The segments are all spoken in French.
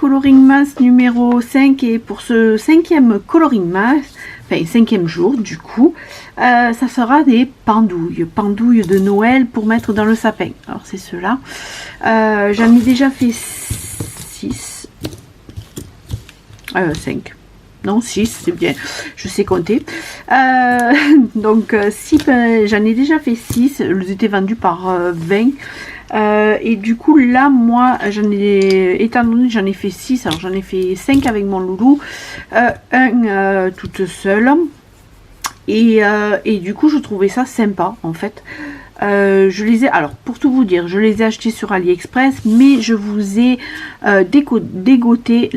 coloring mass numéro 5 et pour ce 5e coloring mass, enfin 5e jour du coup, ça sera des pendouilles de Noël pour mettre dans le sapin. Alors c'est ceux-là. J'en ai déjà fait 6, 5. Non, 6, c'est bien, je sais compter. Donc, j'en ai déjà fait 6, elles étaient vendues par 20. Et du coup, là, moi, étant donné que j'en ai fait 6, alors j'en ai fait 5 avec mon loulou, toute seule. Et du coup, je trouvais ça sympa, en fait. Je les ai, alors pour tout vous dire, je les ai achetés sur AliExpress, mais je vous ai dégoté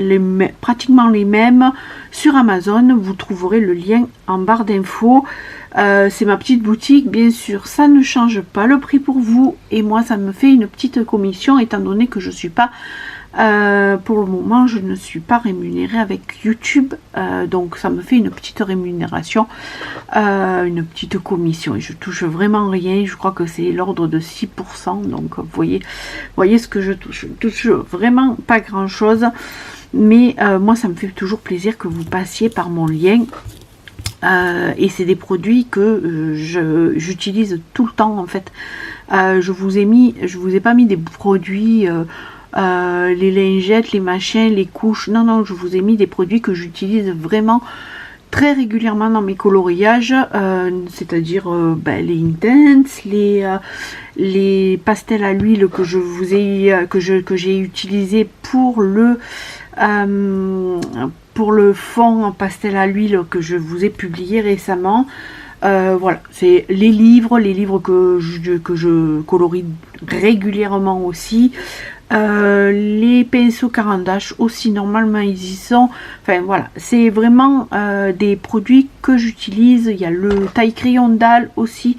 pratiquement les mêmes sur Amazon. Vous trouverez le lien en barre d'infos. C'est ma petite boutique, bien sûr, ça ne change pas le prix pour vous et moi ça me fait une petite commission étant donné que je suis pas pour le moment je ne suis pas rémunérée avec YouTube, donc ça me fait une petite rémunération, une petite commission et je touche vraiment rien, je crois que c'est l'ordre de 6%, donc vous voyez ce que je touche vraiment pas grand chose, mais moi ça me fait toujours plaisir que vous passiez par mon lien. Et c'est des produits que j'utilise tout le temps en fait. Je vous ai pas mis des produits les lingettes, les machins, les couches. Non, je vous ai mis des produits que j'utilise vraiment très régulièrement dans mes coloriages, c'est-à-dire les intense, les pastels à l'huile que que j'ai utilisé pour le fond en pastel à l'huile que je vous ai publié récemment. Voilà, c'est les livres que je colorie régulièrement aussi. Les pinceaux Caran d'Ache aussi, normalement ils y sont. Enfin voilà, c'est vraiment des produits que j'utilise. Il y a le taille crayon dalle aussi.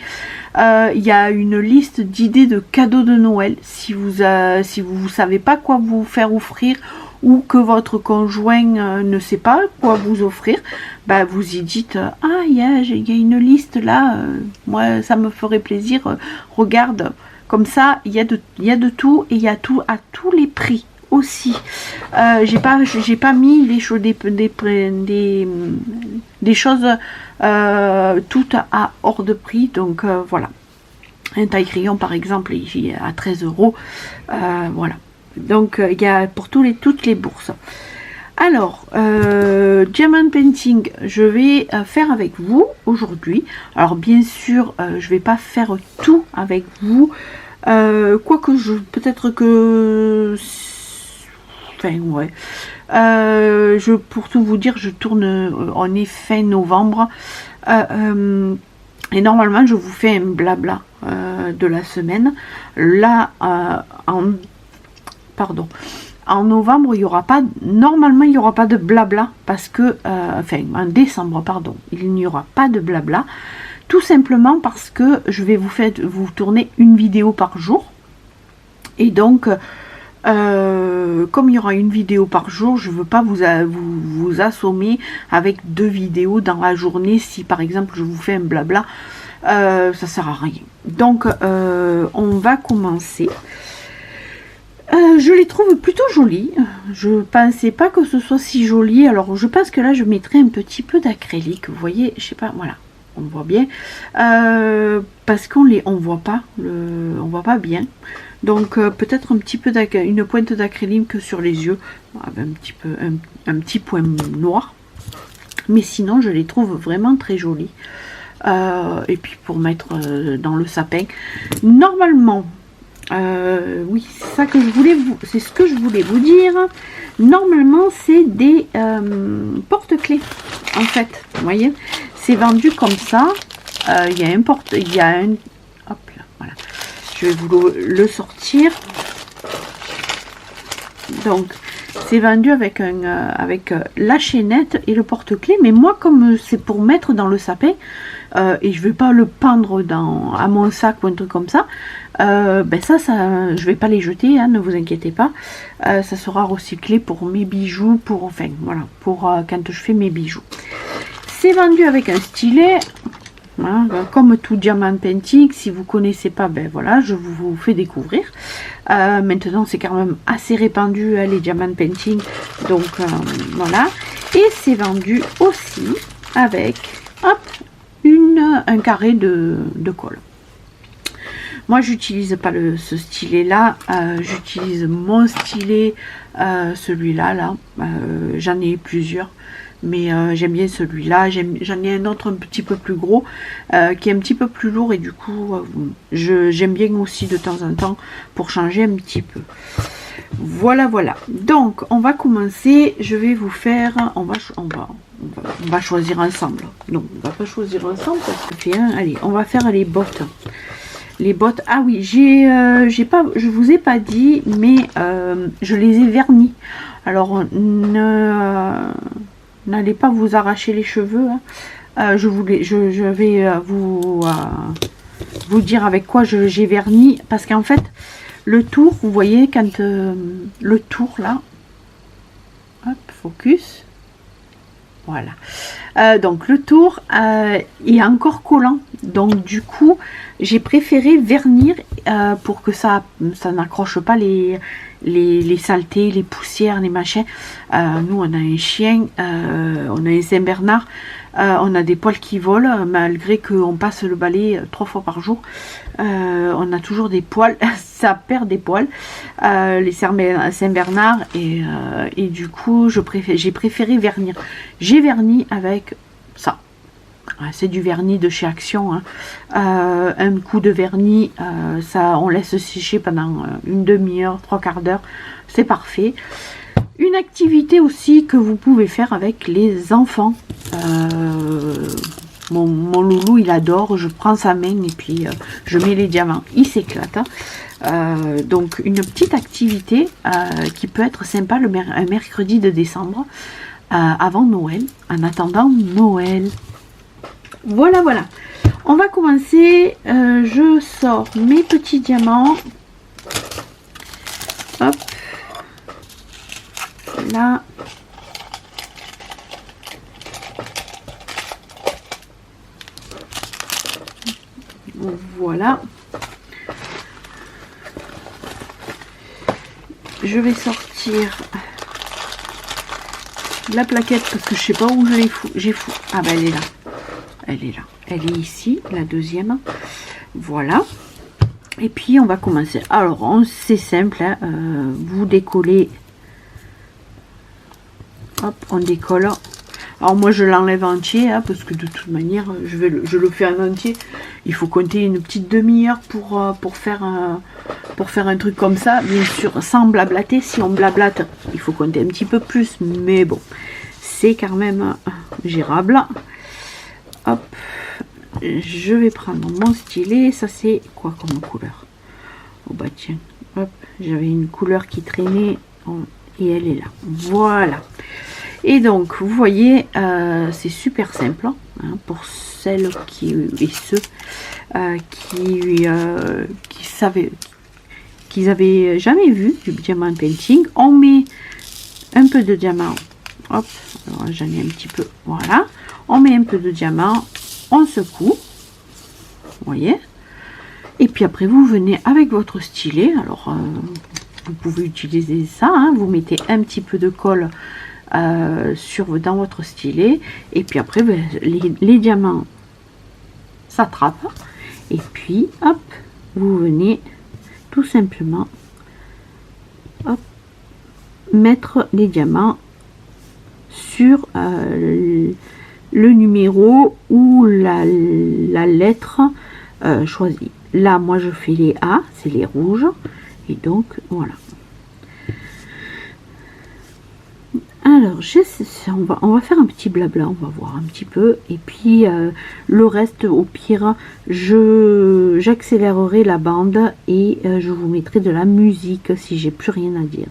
Il y a une liste d'idées de cadeaux de Noël. Si vous savez pas quoi vous faire offrir ou que votre conjoint ne sait pas quoi vous offrir, bah vous y dites ah il y a une liste là, moi ça me ferait plaisir, regarde. Comme ça, il y a de tout et il y a tout à tous les prix aussi. J'ai pas mis des choses toutes à hors de prix. Donc voilà. Un taille crayon par exemple, il est à 13 €. Voilà. Donc il y a pour toutes les bourses. Alors, Diamond Painting, je vais faire avec vous aujourd'hui. Alors bien sûr, je vais pas faire tout avec vous. Quoique peut-être que... Enfin, ouais. Pour tout vous dire, je tourne, on est fin novembre. Et normalement, je vous fais un blabla de la semaine. Là, en novembre, il y aura pas, normalement, il n'y aura pas de blabla parce que, en décembre, pardon, il n'y aura pas de blabla, tout simplement parce que je vais vous tourner une vidéo par jour. Et donc, comme il y aura une vidéo par jour, je ne veux pas vous assommer avec 2 vidéos dans la journée. Si par exemple, je vous fais un blabla, ça sert à rien. Donc, on va commencer. Je les trouve plutôt jolies. Je pensais pas que ce soit si joli. Alors je pense que là je mettrai un petit peu d'acrylique. Vous voyez, je sais pas, voilà, on voit bien. Parce on voit pas bien. Donc peut-être un petit peu une pointe d'acrylique sur les yeux, un petit point noir. Mais sinon je les trouve vraiment très jolies. Et puis pour mettre dans le sapin. Normalement. Oui, c'est ça que c'est ce que je voulais vous dire. Normalement, c'est des porte-clés. En fait, vous voyez, c'est vendu comme ça. Il y a un hop là, voilà. Je vais vous le sortir. Donc, c'est vendu avec la chaînette et le porte-clés. Mais moi, comme c'est pour mettre dans le sapin, et je vais pas le pendre à mon sac ou un truc comme ça, je vais pas les jeter, hein, ne vous inquiétez pas. Ça sera recyclé pour mes bijoux, pour quand je fais mes bijoux. C'est vendu avec un stylet. Voilà, comme tout diamant painting, si vous connaissez pas, ben voilà, je vous fais découvrir. Maintenant, c'est quand même assez répandu les diamant painting, donc voilà. Et c'est vendu aussi avec, hop, un carré de colle. Moi, j'utilise pas ce stylet là, j'utilise mon stylet, celui-là, là. J'en ai plusieurs. Mais j'aime bien celui-là. J'en ai un autre un petit peu plus gros qui est un petit peu plus lourd et du coup j'aime bien aussi de temps en temps pour changer un petit peu. Voilà, voilà. Donc on va commencer. Je vais vous faire. On va choisir ensemble. Non, on va pas choisir ensemble parce que fait un. Allez, on va faire les bottes. Les bottes. Ah oui, je vous ai pas dit, mais je les ai vernis. Alors n'allez pas vous arracher les cheveux. Hein. Je vais vous dire avec quoi j'ai verni. Parce qu'en fait, le tour, vous voyez, quand le tour là, hop, focus. Voilà. Donc le tour est encore collant. Donc du coup, j'ai préféré vernir pour que ça n'accroche pas les saletés, les poussières, les machins. Nous, on a un chien, on a un Saint-Bernard, on a des poils qui volent, malgré qu'on passe le balai 3 fois par jour. On a toujours des poils, ça perd des poils, les Saint-Bernard, et du coup, j'ai préféré vernir. J'ai verni avec ça. C'est du vernis de chez Action, hein. Un coup de vernis, ça on laisse sécher pendant une demi-heure, 3/4 d'heure, c'est parfait. Une activité aussi que vous pouvez faire avec les enfants. Mon loulou il adore, je prends sa main et puis je mets les diamants, il s'éclate. Donc une petite activité qui peut être sympa un mercredi de décembre avant Noël, en attendant Noël. Voilà, voilà. On va commencer. Je sors mes petits diamants. Hop. Là. Voilà. Je vais sortir la plaquette parce que je sais pas où je l'ai fou. Ah ben elle est là. Elle est là. Elle est ici, la deuxième. Voilà. Et puis on va commencer. Alors c'est simple. Hein, vous décollez. Hop, on décolle. Alors moi je l'enlève entier hein, parce que de toute manière je le fais en entier. Il faut compter une petite demi-heure pour faire un truc comme ça. Bien sûr sans blablater. Si on blablate, il faut compter un petit peu plus. Mais bon, c'est quand même gérable. Hop, je vais prendre mon stylet. Ça c'est quoi comme couleur? Oh bah tiens, hop, j'avais une couleur qui traînait et elle est là. Voilà. Et donc vous voyez, c'est super simple hein, pour celles et ceux qui avaient jamais vu du diamant painting. On met un peu de diamant. Hop, alors j'en ai un petit peu. Voilà. On met un peu de diamant, on secoue, vous voyez, et puis après vous venez avec votre stylet. Alors vous pouvez utiliser ça, hein, vous mettez un petit peu de colle dans votre stylet, et puis après ben, les diamants s'attrapent, et puis hop, vous venez tout simplement hop, mettre les diamants sur le numéro ou la lettre choisie. Là moi je fais les A, c'est les rouges, et donc voilà. Alors on va faire un petit blabla, on va voir un petit peu, et puis le reste au pire j'accélérerai la bande et je vous mettrai de la musique si j'ai plus rien à dire.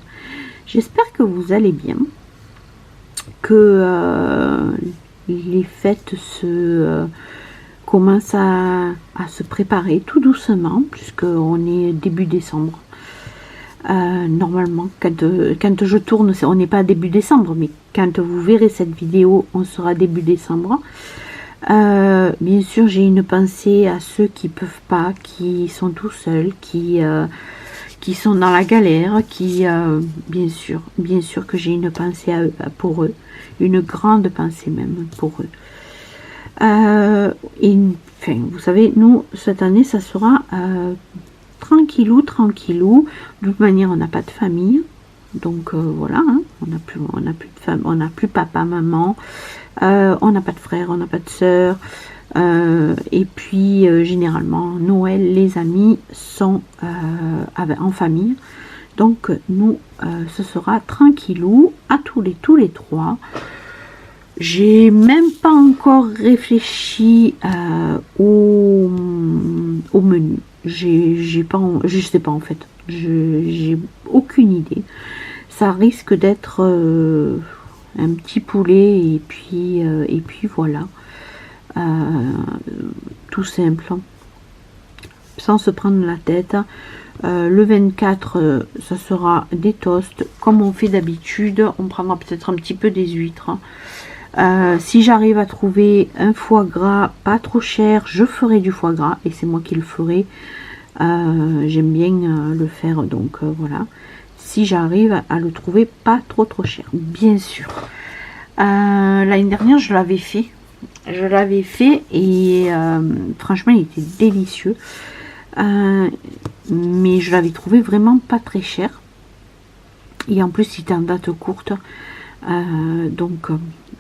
J'espère que vous allez bien, que les fêtes commencent à se préparer tout doucement, puisqu'on est début décembre. Normalement, quand je tourne, on n'est pas début décembre, mais quand vous verrez cette vidéo, on sera début décembre. Bien sûr, j'ai une pensée à ceux qui peuvent pas, qui sont tout seuls, qui sont dans la galère, bien sûr que j'ai une pensée à eux, pour eux, une grande pensée même pour eux. Enfin, vous savez, nous, cette année, ça sera tranquillou, tranquillou. De toute manière, on n'a pas de famille. Donc voilà, hein, on n'a plus de femme, on n'a plus papa, maman, on n'a pas de frère, on n'a pas de soeur. Et puis généralement, Noël, les amis sont en famille. Donc nous, ce sera tranquillou à tous les trois. J'ai même pas encore réfléchi au menu. Je sais pas en fait. J'ai aucune idée. Ça risque d'être un petit poulet et puis voilà. Tout simple. Sans se prendre la tête. Le 24, ça sera des toasts comme on fait d'habitude. On prendra peut-être un petit peu des huîtres. Si j'arrive à trouver un foie gras pas trop cher, je ferai du foie gras et c'est moi qui le ferai. J'aime bien le faire, donc voilà. Si j'arrive à le trouver pas trop cher, bien sûr. L'année dernière, je l'avais fait. Et franchement, il était délicieux. Mais je l'avais trouvé vraiment pas très cher. Et en plus, il était en date courte. Donc,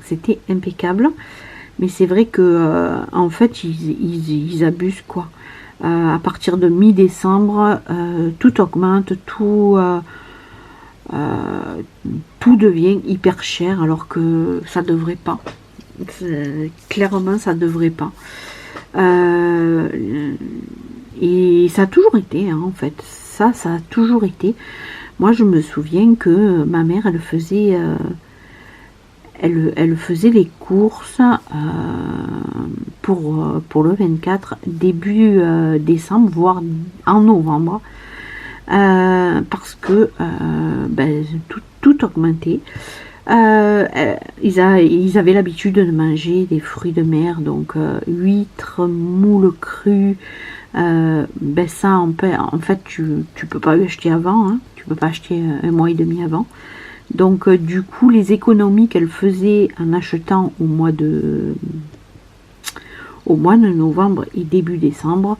c'était impeccable. Mais c'est vrai que en fait, ils abusent quoi. À partir de mi-décembre, tout augmente, tout devient hyper cher alors que ça devrait pas. Clairement, ça devrait pas. Et ça a toujours été, hein, en fait. Ça a toujours été. Moi, je me souviens que ma mère, elle faisait les courses pour le 24 début décembre, voire en novembre, parce que tout augmentait. Ils avaient l'habitude de manger des fruits de mer, donc huîtres, moules crues. Ça, en fait, tu peux pas acheter avant, hein, tu peux pas acheter un mois et demi avant. Donc du coup, les économies qu'elle faisait en achetant au mois de novembre et début décembre,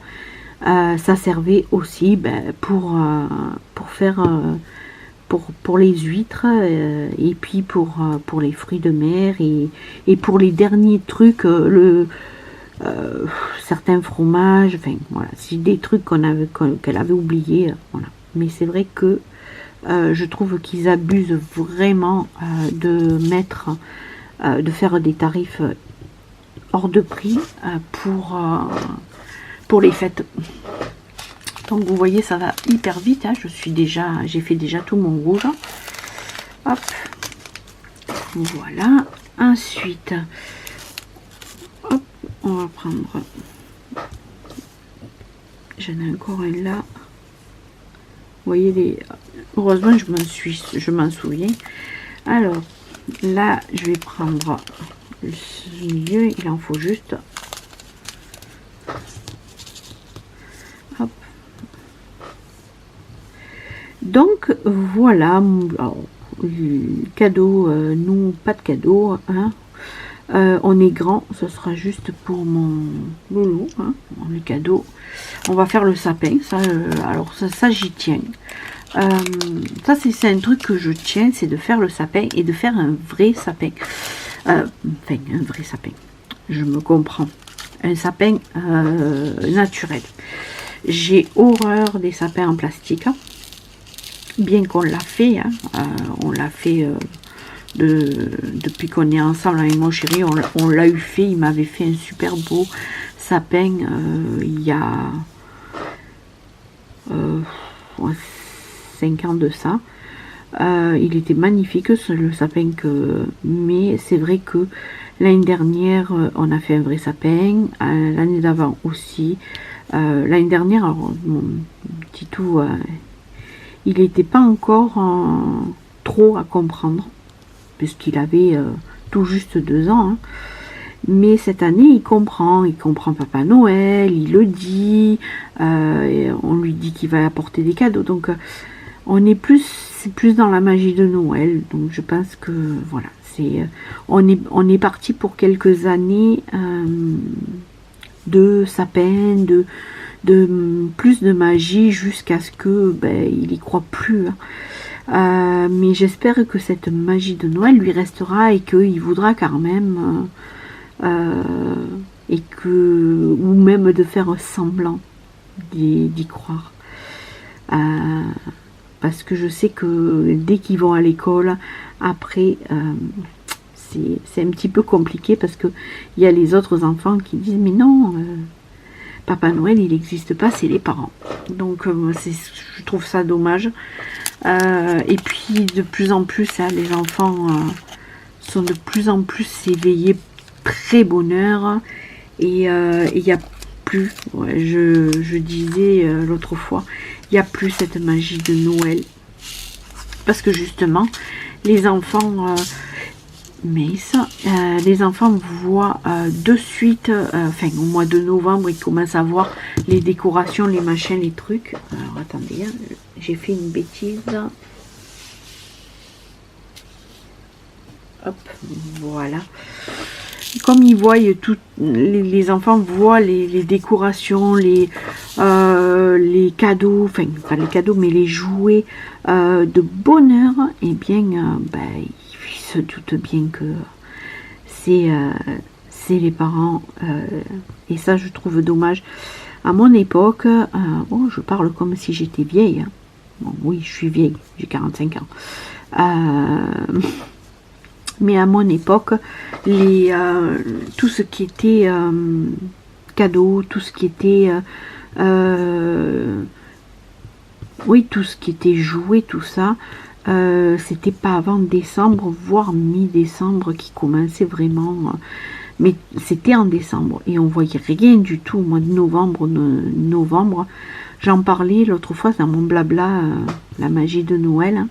ça servait aussi pour faire pour les huîtres et puis pour les fruits de mer et pour les derniers trucs, certains fromages, enfin voilà, c'est des trucs qu'elle avait oubliés, voilà. Mais c'est vrai que je trouve qu'ils abusent vraiment de faire des tarifs hors de prix pour les fêtes. Donc vous voyez, ça va hyper vite, hein. J'ai fait déjà tout mon rouge. Hop, voilà. Ensuite, hop, on va prendre. J'en ai encore un là. Vous voyez heureusement, je m'en souviens. Alors là, je vais prendre le milieu. Il en faut juste. Hop. Donc voilà. Alors, cadeau, nous pas de cadeau. Hein. On est grand, ce sera juste pour mon loulou, hein, le cadeau. On va faire le sapin, ça, alors ça j'y tiens. Ça c'est un truc que je tiens, c'est de faire le sapin et de faire un vrai sapin. Enfin, un vrai sapin, je me comprends. Un sapin naturel. J'ai horreur des sapins en plastique. Bien qu'on l'a fait, hein, on l'a fait... depuis qu'on est ensemble avec mon chéri, on l'a eu fait. Il m'avait fait un super beau sapin il y a 5 ans de ça. Il était magnifique le sapin mais c'est vrai que l'année dernière on a fait un vrai sapin, l'année d'avant aussi. L'année dernière, alors, mon petit tout, il n'était pas encore trop à comprendre puisqu'il avait tout juste 2 ans, hein. Mais cette année, il comprend Papa Noël, il le dit, et on lui dit qu'il va apporter des cadeaux. Donc, c'est plus dans la magie de Noël. Donc, je pense que, voilà, on est parti pour quelques années de sapin, de plus de magie jusqu'à ce que, il y croit plus. Mais j'espère que cette magie de Noël lui restera et qu'il voudra quand même... ou même de faire semblant d'y croire, parce que je sais que dès qu'ils vont à l'école après, c'est un petit peu compliqué, parce que il y a les autres enfants qui disent mais non, Papa Noël il n'existe pas, c'est les parents. Donc je trouve ça dommage. Et puis de plus en plus les enfants sont de plus en plus éveillés, très bonheur, et il n'y a plus, je disais l'autre fois, il n'y a plus cette magie de Noël, parce que justement les enfants les enfants voient de suite, au mois de novembre ils commencent à voir les décorations, les machins, les trucs. Alors attendez, j'ai fait une bêtise, hop, voilà. Comme ils voient, les enfants voient les décorations, les cadeaux, enfin pas les cadeaux, mais les jouets de bonheur, et bien, ils se doutent bien que c'est les parents, et ça je trouve dommage. À mon époque, je parle comme si j'étais vieille. Hein. Bon, oui, je suis vieille, j'ai 45 ans. Mais à mon époque, tout ce qui était cadeau, tout ce qui était tout ce qui était joué, tout ça, c'était pas avant décembre, voire mi-décembre qui commençait vraiment. Mais c'était en décembre et on voyait rien du tout au mois de novembre. J'en parlais l'autre fois dans mon blabla, la magie de Noël.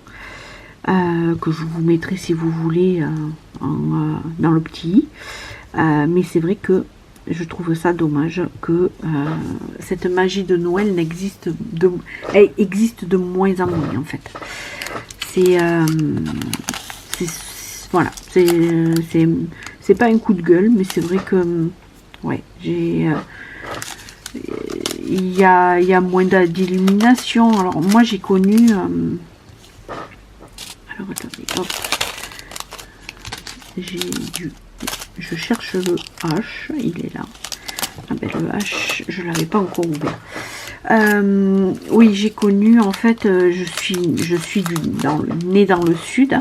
Que je vous mettrai si vous voulez dans le petit mais c'est vrai que je trouve ça dommage que cette magie de Noël elle existe de moins en moins en fait. Voilà, c'est pas un coup de gueule, mais c'est vrai que il y a moins d'illumination. Alors moi j'ai connu alors attendez, hop. Je cherche le H, il est là. Ah ben le H, je l'avais pas encore ouvert. Oui, j'ai connu, en fait, je suis née dans le sud,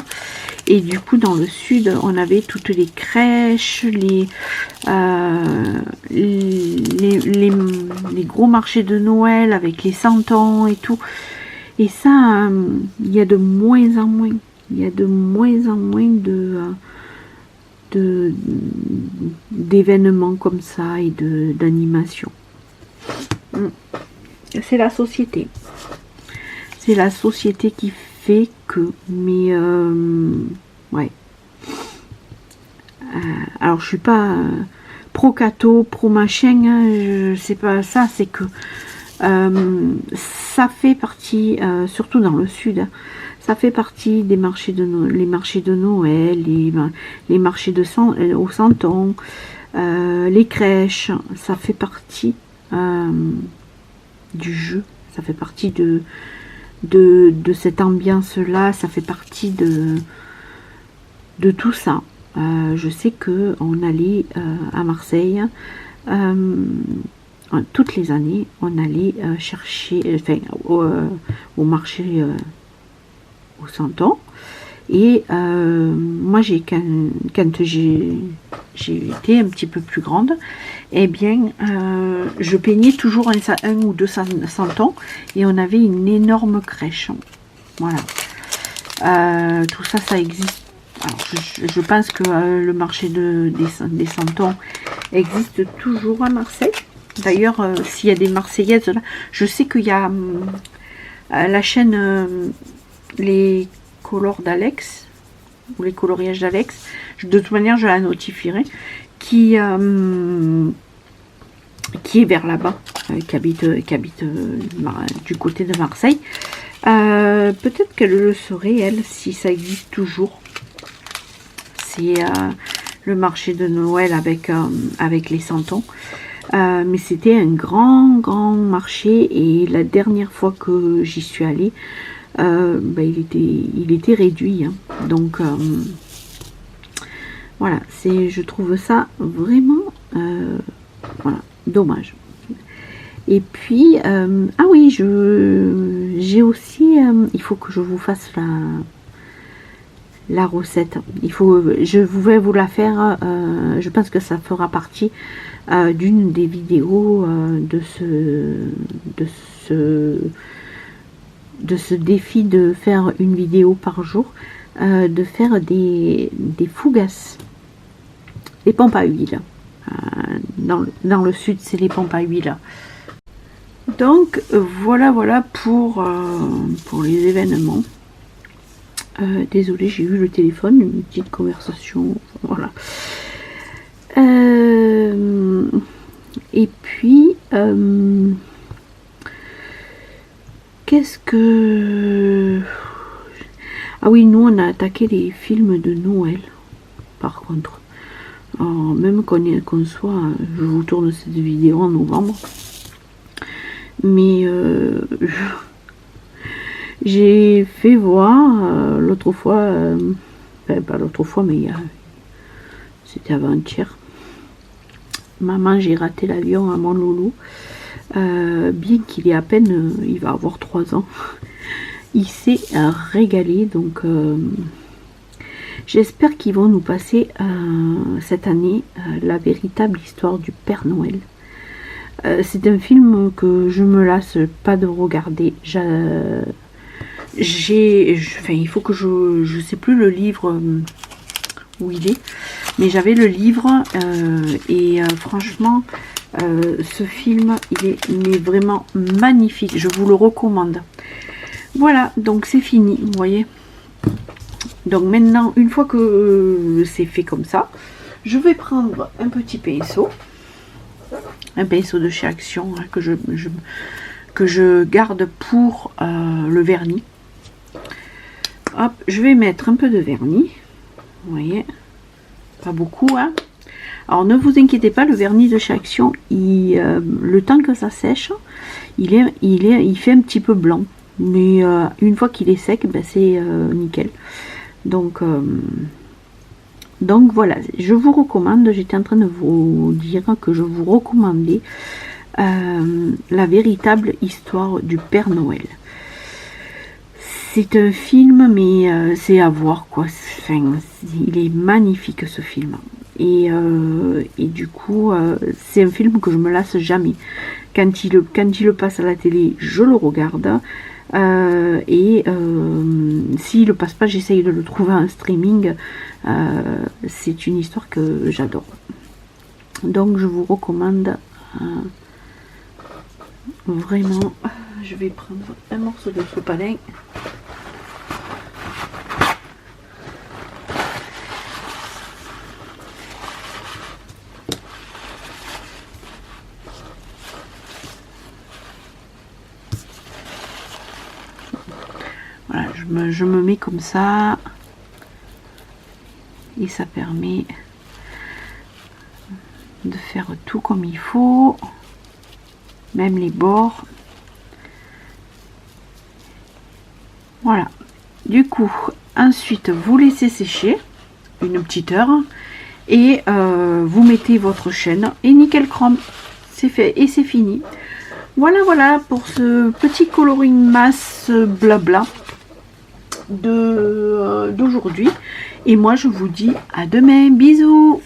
et du coup dans le sud, on avait toutes les crèches, les gros marchés de Noël avec les santons et tout. Et ça, il y a de moins en moins. Il y a de moins en moins d'événements comme ça et d'animation. C'est la société. C'est la société qui fait que. Mais ouais. Alors je suis pas pro cato, pro machin. Hein, c'est pas ça. C'est que ça fait partie, surtout dans le sud, ça fait partie des marchés de Noël, les marchés de Noël, les marchés au Santon, les crèches, ça fait partie du jeu, ça fait partie de cette ambiance-là, ça fait partie de tout ça. Je sais que on allait à Marseille, toutes les années, on allait chercher, au marché au Santon. Et moi, quand j'ai été un petit peu plus grande, eh bien, je peignais toujours un ou deux santons, et on avait une énorme crèche. Voilà. Tout ça, ça existe. Alors, je pense que le marché des santons existe toujours à Marseille. D'ailleurs, s'il y a des Marseillaises là, je sais qu'il y a la chaîne les colors d'Alex, ou les coloriages d'Alex. De toute manière, je la notifierai. qui est vers là-bas, qui habite du côté de Marseille. Peut-être qu'elle le saurait, elle, si ça existe toujours. C'est le marché de Noël avec les santons. Mais c'était un grand marché, et la dernière fois que j'y suis allée, il était réduit, hein. Donc voilà, je trouve ça vraiment voilà, dommage. Et puis ah oui, j'ai aussi il faut que je vous fasse la recette. Je vais vous la faire, je pense que ça fera partie d'une des vidéos de ce défi de faire une vidéo par jour, de faire des fougasses, des pompes à huile. Dans le sud, c'est les pompes à huile. Donc voilà pour les événements. Désolée, j'ai eu le téléphone, une petite conversation, voilà. Et puis qu'est-ce que... Ah oui, nous on a attaqué les films de Noël, par contre. Alors, même qu'on soit, je vous tourne cette vidéo en novembre, mais j'ai fait voir l'autre fois, pas l'autre fois, mais c'était avant-hier. Maman, j'ai raté l'avion à mon loulou. Bien qu'il ait à peine, il va avoir 3 ans. Il s'est régalé, donc j'espère qu'ils vont nous passer cette année la véritable histoire du Père Noël. C'est un film que je me lasse pas de regarder. Il faut que je sais plus le livre où il est, mais j'avais le livre et franchement ce film il est vraiment magnifique, je vous le recommande. Voilà, donc c'est fini, vous voyez. Donc maintenant, une fois que c'est fait comme ça, je vais prendre un petit pinceau, de chez Action, hein, que je garde pour le vernis. Hop, je vais mettre un peu de vernis, vous voyez, pas beaucoup, hein. Alors ne vous inquiétez pas, le vernis de chez Action, le temps que ça sèche, il fait un petit peu blanc, mais une fois qu'il est sec, ben, c'est nickel. Donc voilà, je vous recommande, j'étais en train de vous dire que je vous recommandais la véritable histoire du Père Noël. C'est un film, mais c'est à voir, quoi. Enfin, il est magnifique, ce film. Et du coup, c'est un film que je me lasse jamais. Quand il le passe à la télé, je le regarde. S'il le passe pas, j'essaye de le trouver en streaming. C'est une histoire que j'adore. Donc, je vous recommande vraiment. Je vais prendre un morceau de sopalin. Voilà, je me mets comme ça et ça permet de faire tout comme il faut, même les bords. Voilà, du coup ensuite vous laissez sécher une petite heure et vous mettez votre chaîne et nickel chrome, c'est fait et c'est fini. Voilà pour ce petit coloring masse blabla d'aujourd'hui, et moi je vous dis à demain, bisous.